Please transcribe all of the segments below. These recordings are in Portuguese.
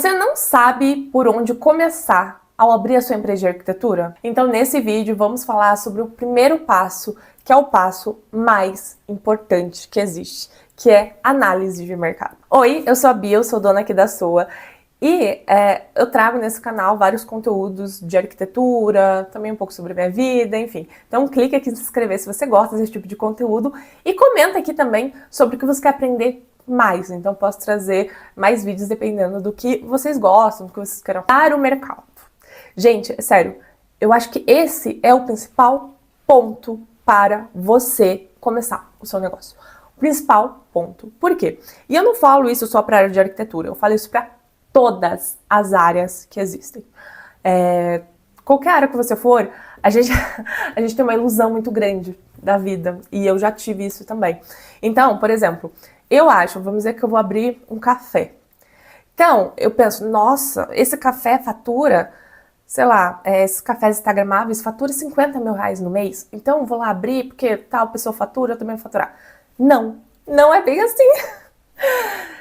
Você não sabe por onde começar ao abrir a sua empresa de arquitetura? Então, nesse vídeo, vamos falar sobre o primeiro passo, que é o passo mais importante que existe, que é análise de mercado. Oi, eu sou a Bia, eu sou dona aqui da Soa, e eu trago nesse canal vários conteúdos de arquitetura, também um pouco sobre a minha vida, enfim. Então clique aqui em se inscrever se você gosta desse tipo de conteúdo e comenta aqui também sobre o que você quer aprender mais. Então posso trazer mais vídeos dependendo do que vocês gostam, do que vocês querem para o mercado. Gente, é sério, eu acho que esse é o principal ponto para você começar o seu negócio. O principal ponto. Por quê? E eu não falo isso só para a área de arquitetura, eu falo isso para todas as áreas que existem. Qualquer área que você for, a gente tem uma ilusão muito grande da vida, e eu já tive isso também. Então, por exemplo, eu acho, vamos dizer que eu vou abrir um café. Então, eu penso, nossa, esse café fatura, sei lá, esses cafés instagramáveis fatura 50 mil reais no mês, então eu vou lá abrir porque tal pessoa fatura, eu também vou faturar. Não, não é bem assim.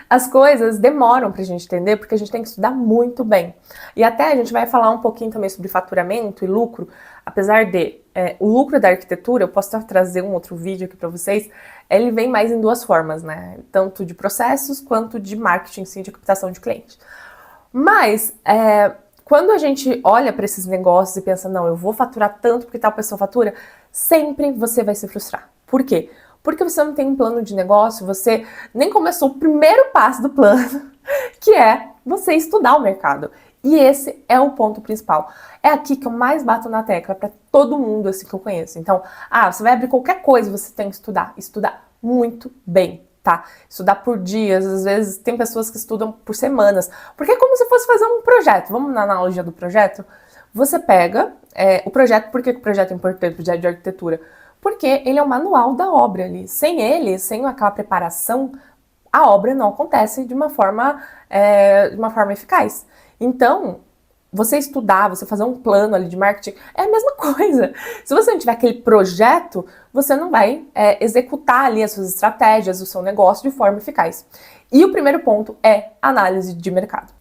As coisas demoram pra gente entender, porque a gente tem que estudar muito bem. E até a gente vai falar um pouquinho também sobre faturamento e lucro, apesar de o lucro da arquitetura, eu posso trazer um outro vídeo aqui pra vocês, ele vem mais em duas formas, né? Tanto de processos quanto de marketing, sim, de captação de cliente. Mas, quando a gente olha para esses negócios e pensa, não, eu vou faturar tanto porque tal pessoa fatura, sempre você vai se frustrar. Por quê? Porque você não tem um plano de negócio, você nem começou o primeiro passo do plano, que é você estudar o mercado. E esse é o ponto principal. É aqui que eu mais bato na tecla para todo mundo assim que eu conheço. Então, você vai abrir qualquer coisa, você tem que estudar muito bem, tá? Estudar por dias, às vezes tem pessoas que estudam por semanas, porque é como se fosse fazer um projeto. Vamos na analogia do projeto? Você pega o projeto, por que o projeto é importante, o projeto de arquitetura? Porque ele é o manual da obra ali. Sem ele, sem aquela preparação, a obra não acontece de uma forma eficaz. Então, você estudar, você fazer um plano ali de marketing, é a mesma coisa. Se você não tiver aquele projeto, você não vai executar ali as suas estratégias, o seu negócio de forma eficaz. E o primeiro ponto é análise de mercado.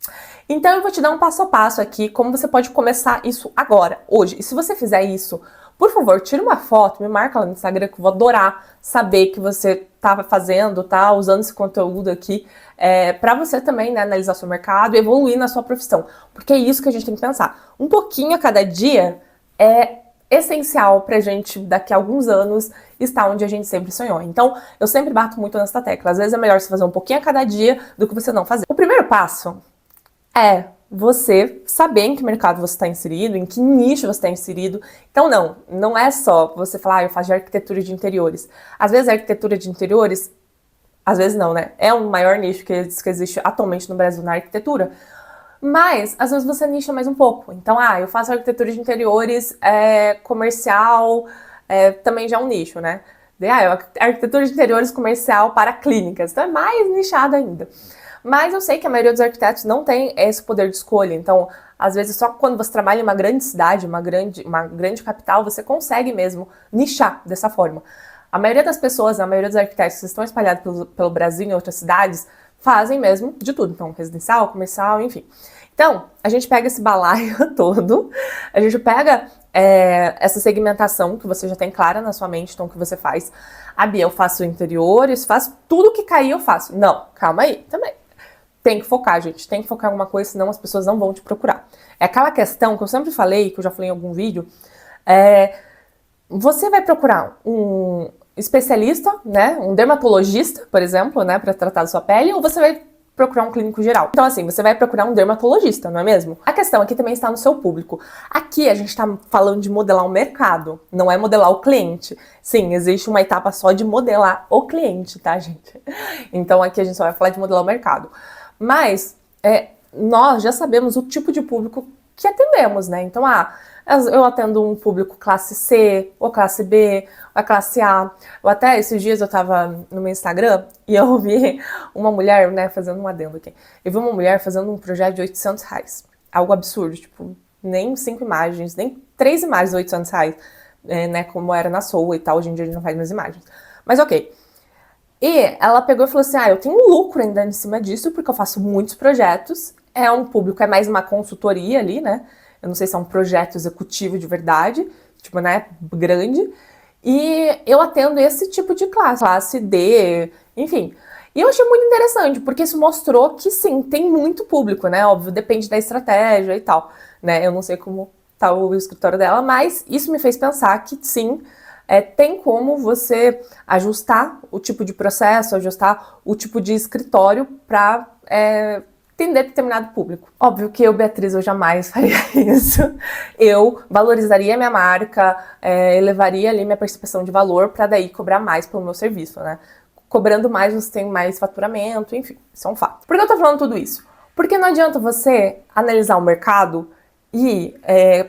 Então, eu vou te dar um passo a passo aqui, como você pode começar isso agora, hoje. E se você fizer isso, por favor, tira uma foto, me marca lá no Instagram, que eu vou adorar saber que você tá fazendo, tá usando esse conteúdo aqui, para você também, né, analisar seu mercado e evoluir na sua profissão. Porque é isso que a gente tem que pensar. Um pouquinho a cada dia é essencial pra gente, daqui a alguns anos, estar onde a gente sempre sonhou. Então, eu sempre bato muito nessa tecla. Às vezes é melhor você fazer um pouquinho a cada dia do que você não fazer. O primeiro passo é você saber em que mercado você está inserido, em que nicho você está inserido. Então não é só você falar, eu faço de arquitetura de interiores. Às vezes a arquitetura de interiores, às vezes não, né? É o maior nicho que existe atualmente no Brasil na arquitetura. Mas, às vezes você nicha mais um pouco. Então, eu faço arquitetura de interiores comercial, também já é um nicho, né? Arquitetura de interiores comercial para clínicas. Então é mais nichado ainda. Mas eu sei que a maioria dos arquitetos não tem esse poder de escolha, então, às vezes, só quando você trabalha em uma grande cidade, uma grande capital, você consegue mesmo nichar dessa forma. A maioria das pessoas, a maioria dos arquitetos que estão espalhados pelo Brasil e em outras cidades, fazem mesmo de tudo, então, residencial, comercial, enfim. Então, a gente pega esse balaio todo, a gente pega essa segmentação que você já tem clara na sua mente, então, o que você faz. Bia, eu faço interiores, faço tudo que cair eu faço. Não, calma aí, também. Tem que focar, gente. Tem que focar em alguma coisa, senão as pessoas não vão te procurar. É aquela questão que eu sempre falei, que eu já falei em algum vídeo, você vai procurar um especialista, né, um dermatologista, por exemplo, né, para tratar da sua pele, ou você vai procurar um clínico geral. Então, assim, você vai procurar um dermatologista, não é mesmo? A questão aqui também está no seu público. Aqui a gente está falando de modelar o mercado, não é modelar o cliente. Sim, existe uma etapa só de modelar o cliente, tá, gente? Então, aqui a gente só vai falar de modelar o mercado. Mas nós já sabemos o tipo de público que atendemos, né? Então, eu atendo um público classe C, ou classe B, ou a classe A. Ou até esses dias eu tava no meu Instagram e eu vi uma mulher, né, fazendo um adendo aqui. Eu vi uma mulher fazendo um projeto de 800 reais. Algo absurdo, tipo, nem 5 imagens, nem 3 imagens de 800 reais, né, como era na Soa e tal. Hoje em dia a gente não faz mais imagens. Mas ok. E ela pegou e falou assim, eu tenho lucro ainda em cima disso, porque eu faço muitos projetos, é um público, é mais uma consultoria ali, né? Eu não sei se é um projeto executivo de verdade, tipo, né, grande. E eu atendo esse tipo de classe D, enfim. E eu achei muito interessante, porque isso mostrou que sim, tem muito público, né? Óbvio, depende da estratégia e tal, né? Eu não sei como tá o escritório dela, mas isso me fez pensar que sim, tem como você ajustar o tipo de processo, ajustar o tipo de escritório para atender determinado público. Óbvio que eu, Beatriz, eu jamais faria isso. Eu valorizaria minha marca, elevaria ali minha percepção de valor para daí cobrar mais pelo meu serviço, né? Cobrando mais, você tem mais faturamento, enfim, isso é um fato. Por que eu tô falando tudo isso? Porque não adianta você analisar o mercado e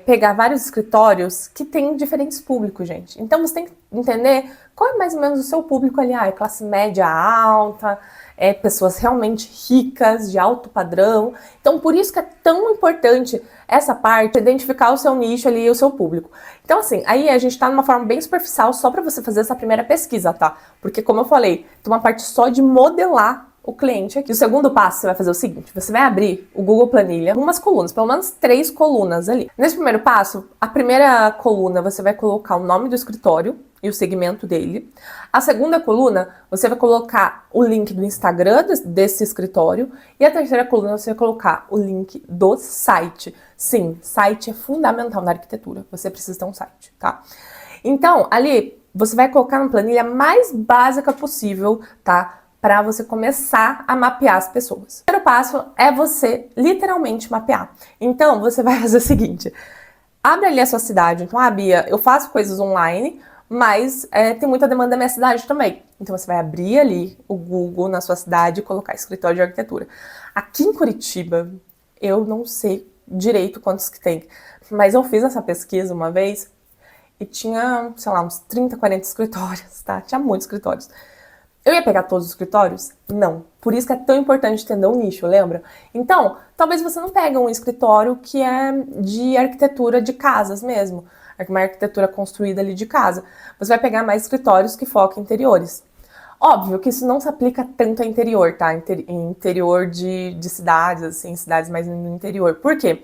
pegar vários escritórios que têm diferentes públicos, gente. Então você tem que entender qual é mais ou menos o seu público ali. É classe média alta, pessoas realmente ricas, de alto padrão. Então por isso que é tão importante essa parte, identificar o seu nicho ali e o seu público. Então assim, aí a gente tá numa forma bem superficial só para você fazer essa primeira pesquisa, tá? Porque como eu falei, tem uma parte só de modelar o cliente aqui. O segundo passo, você vai fazer o seguinte, você vai abrir o Google Planilha, algumas colunas, pelo menos 3 colunas ali. Nesse primeiro passo, a primeira coluna você vai colocar o nome do escritório e o segmento dele. A segunda coluna, você vai colocar o link do Instagram desse escritório. E a terceira coluna, você vai colocar o link do site. Sim, site é fundamental na arquitetura. Você precisa ter um site, tá? Então, ali, você vai colocar na planilha mais básica possível, tá? Para você começar a mapear as pessoas. O primeiro passo é você literalmente mapear. Então, você vai fazer o seguinte, abre ali a sua cidade. Então, Bia, eu faço coisas online, mas tem muita demanda na minha cidade também. Então, você vai abrir ali o Google na sua cidade e colocar escritório de arquitetura. Aqui em Curitiba, eu não sei direito quantos que tem, mas eu fiz essa pesquisa uma vez e tinha, sei lá, uns 30, 40 escritórios, tá? Tinha muitos escritórios. Eu ia pegar todos os escritórios? Não. Por isso que é tão importante entender o nicho, lembra? Então, talvez você não pegue um escritório que é de arquitetura de casas mesmo, uma arquitetura construída ali de casa. Você vai pegar mais escritórios que focam em interiores. Óbvio que isso não se aplica tanto a interior, tá? Em interior de cidades, assim, cidades mais no interior. Por quê?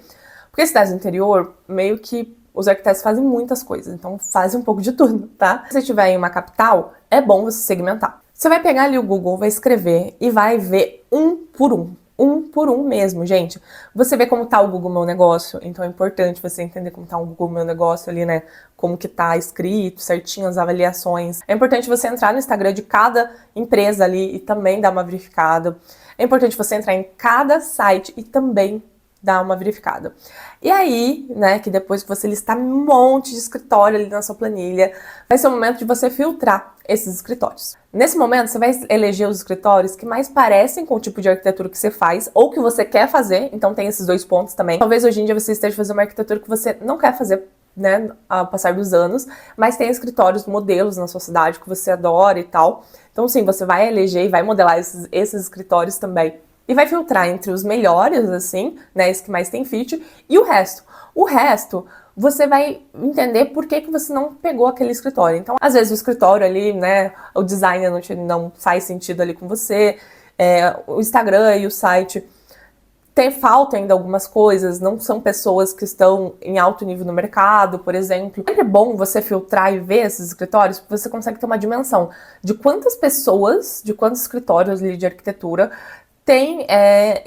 Porque cidades no interior, meio que os arquitetos fazem muitas coisas, então fazem um pouco de tudo, tá? Se você estiver em uma capital, é bom você segmentar. Você vai pegar ali o Google, vai escrever e vai ver um por um mesmo, gente. Você vê como tá o Google Meu Negócio, então é importante você entender como tá o Google Meu Negócio ali, né? Como que tá escrito, certinho as avaliações. É importante você entrar no Instagram de cada empresa ali e também dar uma verificada. É importante você entrar em cada site e também dar uma verificada. E aí, né, que depois que você listar um monte de escritório ali na sua planilha, vai ser o momento de você filtrar esses escritórios. Nesse momento, você vai eleger os escritórios que mais parecem com o tipo de arquitetura que você faz ou que você quer fazer, então tem esses 2 pontos também. Talvez hoje em dia você esteja fazendo uma arquitetura que você não quer fazer, né, ao passar dos anos, mas tem escritórios, modelos na sua cidade que você adora e tal. Então sim, você vai eleger e vai modelar esses escritórios também. E vai filtrar entre os melhores, assim, né, os que mais tem fit, e o resto. O resto, você vai entender por que você não pegou aquele escritório. Então, às vezes o escritório ali, né, o design não faz sentido ali com você, o Instagram e o site falta ainda algumas coisas, não são pessoas que estão em alto nível no mercado, por exemplo. É bom você filtrar e ver esses escritórios, porque você consegue ter uma dimensão de quantas pessoas, de quantos escritórios ali de arquitetura tem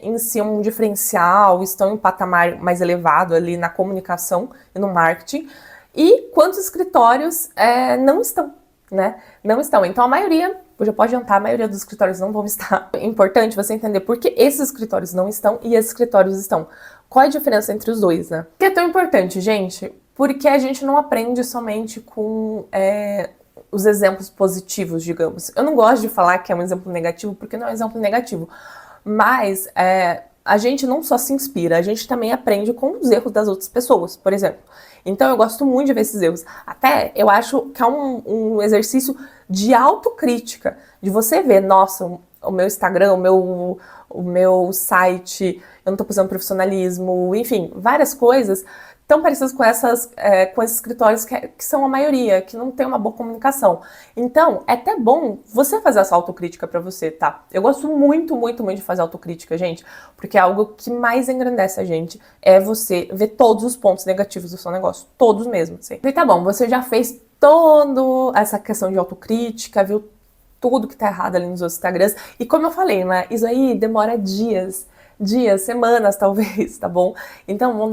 em si um diferencial, estão em um patamar mais elevado ali na comunicação e no marketing, e quantos escritórios não estão, né? Não estão. Então a maioria, já pode adiantar, a maioria dos escritórios não vão estar. É importante você entender por que esses escritórios não estão e esses escritórios estão. Qual é a diferença entre os dois, né? Por que é tão importante, gente? Porque a gente não aprende somente com os exemplos positivos, digamos. Eu não gosto de falar que é um exemplo negativo, porque não é um exemplo negativo. Mas a gente não só se inspira, a gente também aprende com os erros das outras pessoas, por exemplo. Então eu gosto muito de ver esses erros. Até eu acho que é um exercício de autocrítica, de você ver, nossa, o meu Instagram, o meu site, eu não tô usando profissionalismo, enfim, várias coisas tão parecidas com esses escritórios que são a maioria, que não tem uma boa comunicação. Então, é até bom você fazer essa autocrítica pra você, tá? Eu gosto muito, muito, muito de fazer autocrítica, gente, porque é algo que mais engrandece a gente, é você ver todos os pontos negativos do seu negócio, todos mesmo, assim. E tá bom, você já fez toda essa questão de autocrítica, viu tudo que tá errado ali nos outros Instagrams, e como eu falei, né, isso aí demora dias, semanas talvez, tá bom? Então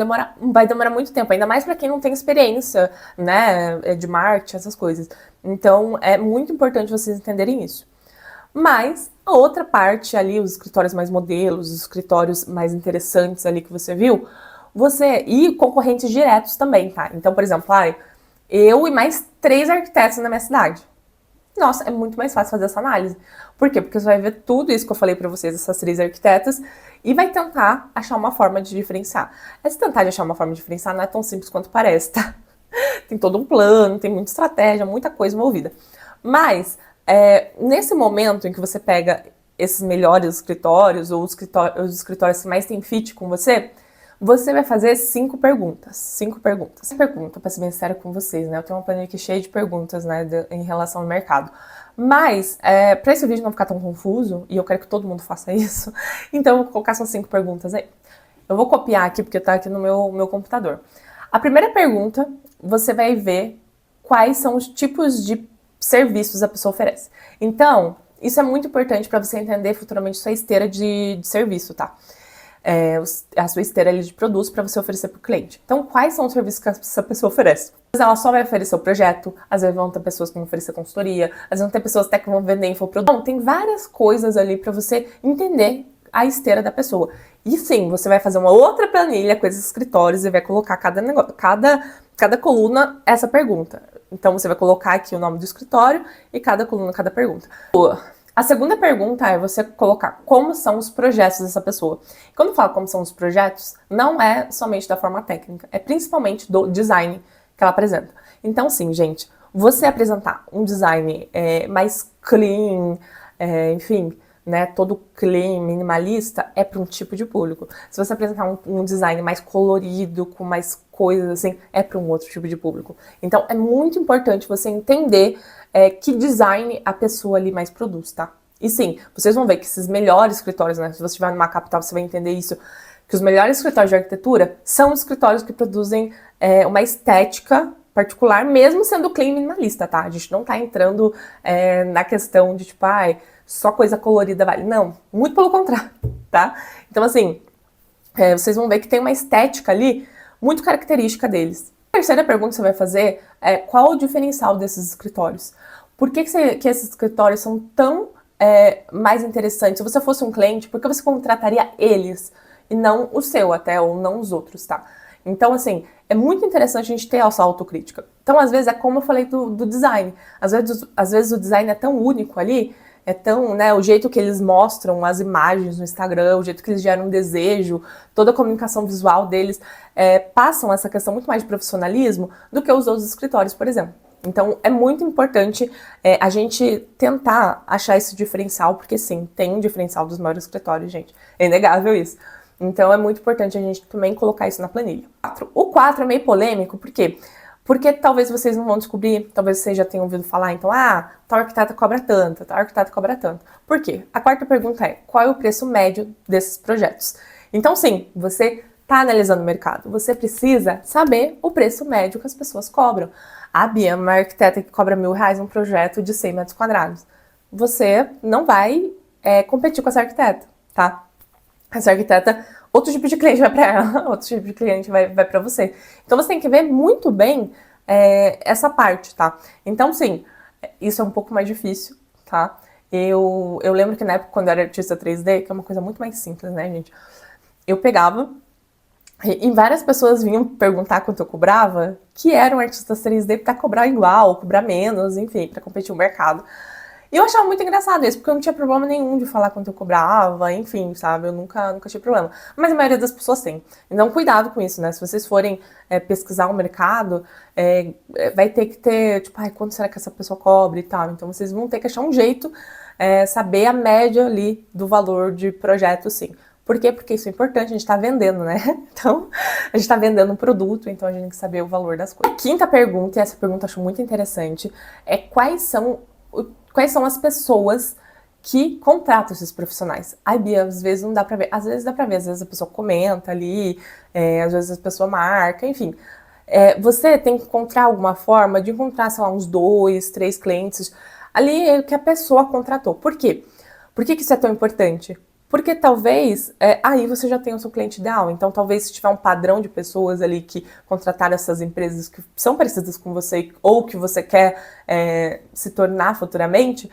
vai demorar muito tempo, ainda mais para quem não tem experiência, né, de marketing, essas coisas. Então é muito importante vocês entenderem isso. Mas a outra parte ali, os escritórios mais modelos, os escritórios mais interessantes ali que você viu, e concorrentes diretos também, tá? Então, por exemplo, eu e mais 3 arquitetos na minha cidade. Nossa, é muito mais fácil fazer essa análise. Por quê? Porque você vai ver tudo isso que eu falei pra vocês, essas 3 arquitetas, e vai tentar achar uma forma de diferenciar. Esse tentar de achar uma forma de diferenciar não é tão simples quanto parece, tá? Tem todo um plano, tem muita estratégia, muita coisa envolvida. Mas, nesse momento em que você pega esses melhores escritórios, ou os escritórios que mais têm fit com você vai fazer 5 perguntas. 5 perguntas. Essa pergunta, pra ser bem sincera com vocês, né? Eu tenho uma planilha aqui cheia de perguntas, né, em relação ao mercado. Mas, pra esse vídeo não ficar tão confuso, e eu quero que todo mundo faça isso, então eu vou colocar só 5 perguntas aí. Eu vou copiar aqui, porque tá aqui no meu computador. A primeira pergunta, você vai ver quais são os tipos de serviços a pessoa oferece. Então, isso é muito importante para você entender futuramente sua esteira de serviço, tá? A sua esteira ali de produtos para você oferecer para o cliente. Então, quais são os serviços que essa pessoa oferece? Ela só vai oferecer o projeto, às vezes vão ter pessoas que vão oferecer consultoria, às vezes vão ter pessoas até que vão vender infoproduto. Então, tem várias coisas ali para você entender a esteira da pessoa. E sim, você vai fazer uma outra planilha com esses escritórios e vai colocar cada coluna essa pergunta. Então, você vai colocar aqui o nome do escritório e cada coluna, cada pergunta. A segunda pergunta é você colocar como são os projetos dessa pessoa. Quando eu falo como são os projetos, não é somente da forma técnica, é principalmente do design que ela apresenta. Então, sim, gente, você apresentar um design mais clean, enfim, né, todo clean, minimalista, é para um tipo de público. Se você apresentar um design mais colorido, com mais coisas assim, é para um outro tipo de público. Então, é muito importante você entender que design a pessoa ali mais produz, tá? E sim, vocês vão ver que esses melhores escritórios, né, se você estiver numa capital, você vai entender isso, que os melhores escritórios de arquitetura são os escritórios que produzem uma estética particular, mesmo sendo clean minimalista, tá? A gente não tá entrando na questão de, tipo, só coisa colorida vale. Não, muito pelo contrário, tá? Então, assim, vocês vão ver que tem uma estética ali muito característica deles. A terceira pergunta que você vai fazer é qual o diferencial desses escritórios? Por que esses escritórios são tão mais interessantes? Se você fosse um cliente, por que você contrataria eles e não o seu até, ou não os outros, tá? Então, assim, é muito interessante a gente ter essa autocrítica. Então, às vezes, é como eu falei do design. Às vezes o design é tão único ali, é tão, né, o jeito que eles mostram as imagens no Instagram, o jeito que eles geram um desejo, toda a comunicação visual deles, passam essa questão muito mais de profissionalismo do que os outros escritórios, por exemplo. Então, é muito importante a gente tentar achar esse diferencial, porque sim, tem um diferencial dos maiores escritórios, gente. É inegável isso. Então, é muito importante a gente também colocar isso na planilha. O 4 é meio polêmico, por quê? Porque talvez vocês não vão descobrir, talvez vocês já tenham ouvido falar, então, tal arquiteta cobra tanto, tal arquiteta cobra tanto. Por quê? A quarta pergunta é, qual é o preço médio desses projetos? Então, sim, você está analisando o mercado, você precisa saber o preço médio que as pessoas cobram. A Bia, uma arquiteta que cobra R$1.000 um projeto de 100 metros quadrados. Você não vai competir com essa arquiteta, tá? Essa arquiteta, outro tipo de cliente vai para ela, outro tipo de cliente vai para você. Então você tem que ver muito bem essa parte, tá? Então sim, isso é um pouco mais difícil, tá? Eu lembro que na época, quando eu era artista 3D, que é uma coisa muito mais simples, né, gente? Eu pegava e várias pessoas vinham perguntar quanto eu cobrava, que eram artistas 3D para cobrar igual, cobrar menos, enfim, para competir no mercado. E eu achava muito engraçado isso, porque eu não tinha problema nenhum de falar quanto eu cobrava, enfim, sabe? Eu nunca tive problema. Mas a maioria das pessoas tem. Então, cuidado com isso, né? Se vocês forem pesquisar o mercado, vai ter que ter, tipo, ai, quanto será que essa pessoa cobra e tal. Então, vocês vão ter que achar um jeito, saber a média ali do valor de projeto, sim. Por quê? Porque isso é importante, a gente tá vendendo, né? Então, a gente tá vendendo um produto, então a gente tem que saber o valor das coisas. Quinta pergunta, e essa pergunta eu acho muito interessante, é quais são as pessoas que contratam esses profissionais. Ai, Bia, às vezes não dá pra ver. Às vezes dá pra ver, às vezes a pessoa comenta ali, às vezes a pessoa marca, enfim. Você tem que encontrar alguma forma de encontrar, sei lá, uns 2, 3 clientes ali que a pessoa contratou. Por quê? Por que isso é tão importante? Porque talvez aí você já tenha o seu cliente ideal. Então, talvez se tiver um padrão de pessoas ali que contrataram essas empresas que são parecidas com você ou que você quer se tornar futuramente,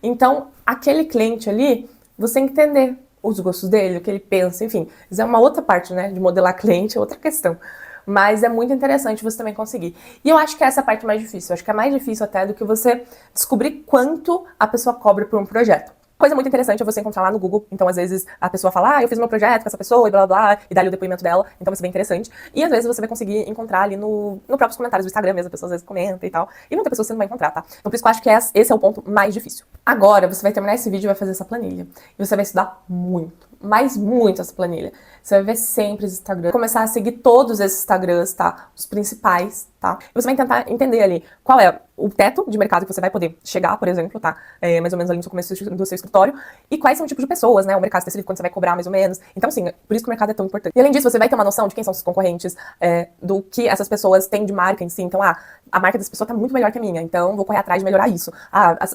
então aquele cliente ali, você tem que entender os gostos dele, o que ele pensa, enfim. Isso é uma outra parte, né? De modelar cliente, é outra questão. Mas é muito interessante você também conseguir. E eu acho que essa é a parte mais difícil. Eu acho que é mais difícil até do que você descobrir quanto a pessoa cobra por um projeto. Coisa muito interessante é você encontrar lá no Google. Então, às vezes, a pessoa fala, eu fiz meu projeto com essa pessoa e blá blá blá, e dá ali o depoimento dela. Então, vai ser bem interessante. E, às vezes, você vai conseguir encontrar ali nos próprios comentários do Instagram mesmo, a pessoa às vezes comenta e tal. E muita pessoa você não vai encontrar, tá? Então, por isso que eu acho que esse é o ponto mais difícil. Agora, você vai terminar esse vídeo e vai fazer essa planilha. E você vai estudar muito, mas muito essa planilha. Você vai ver sempre os Instagrams. Começar a seguir todos esses Instagrams, tá? Os principais, tá? E você vai tentar entender ali qual é o teto de mercado que você vai poder chegar, por exemplo, tá? Mais ou menos ali no seu começo do seu escritório. E quais são o tipo de pessoas, né? O mercado específico, quando você vai cobrar mais ou menos. Então, sim, por isso que o mercado é tão importante. E além disso, você vai ter uma noção de quem são os concorrentes, do que essas pessoas têm de marca em si. Então, a marca dessa pessoa tá muito melhor que a minha, então vou correr atrás de melhorar isso.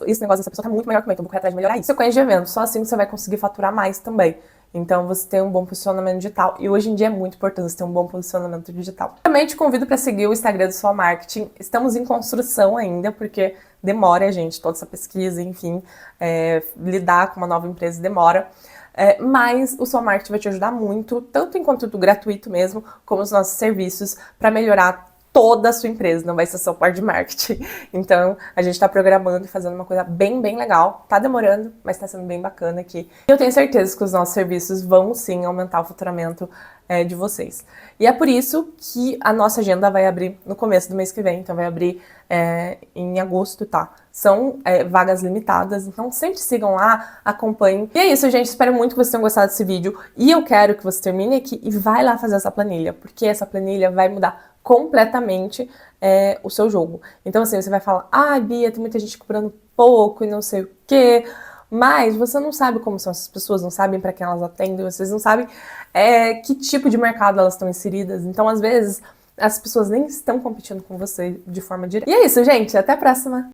Esse negócio dessa pessoa tá muito melhor que o meu, então vou correr atrás de melhorar isso. Sequência de eventos, só assim você vai conseguir faturar mais também. Então, você tem um bom posicionamento digital. E hoje em dia é muito importante você ter um bom posicionamento digital. Também te convido para seguir o Instagram do Sua Marketing. Estamos em construção ainda, porque demora, gente, toda essa pesquisa, enfim, lidar com uma nova empresa demora. Mas o Sua Marketing vai te ajudar muito, tanto em conteúdo gratuito mesmo, como os nossos serviços, para melhorar toda a sua empresa, não vai ser só parte de marketing. Então, a gente tá programando e fazendo uma coisa bem, bem legal. Tá demorando, mas tá sendo bem bacana aqui. E eu tenho certeza que os nossos serviços vão, sim, aumentar o faturamento de vocês. E é por isso que a nossa agenda vai abrir no começo do mês que vem. Então, vai abrir em agosto, tá? São vagas limitadas, então sempre sigam lá, acompanhem. E é isso, gente. Espero muito que vocês tenham gostado desse vídeo. E eu quero que você termine aqui e vai lá fazer essa planilha, porque essa planilha vai mudar completamente o seu jogo. Então, assim, você vai falar, Bia, tem muita gente cobrando pouco e não sei o quê, mas você não sabe como são essas pessoas, não sabem para quem elas atendem, vocês não sabem que tipo de mercado elas estão inseridas. Então, às vezes, as pessoas nem estão competindo com você de forma direta. E é isso, gente. Até a próxima!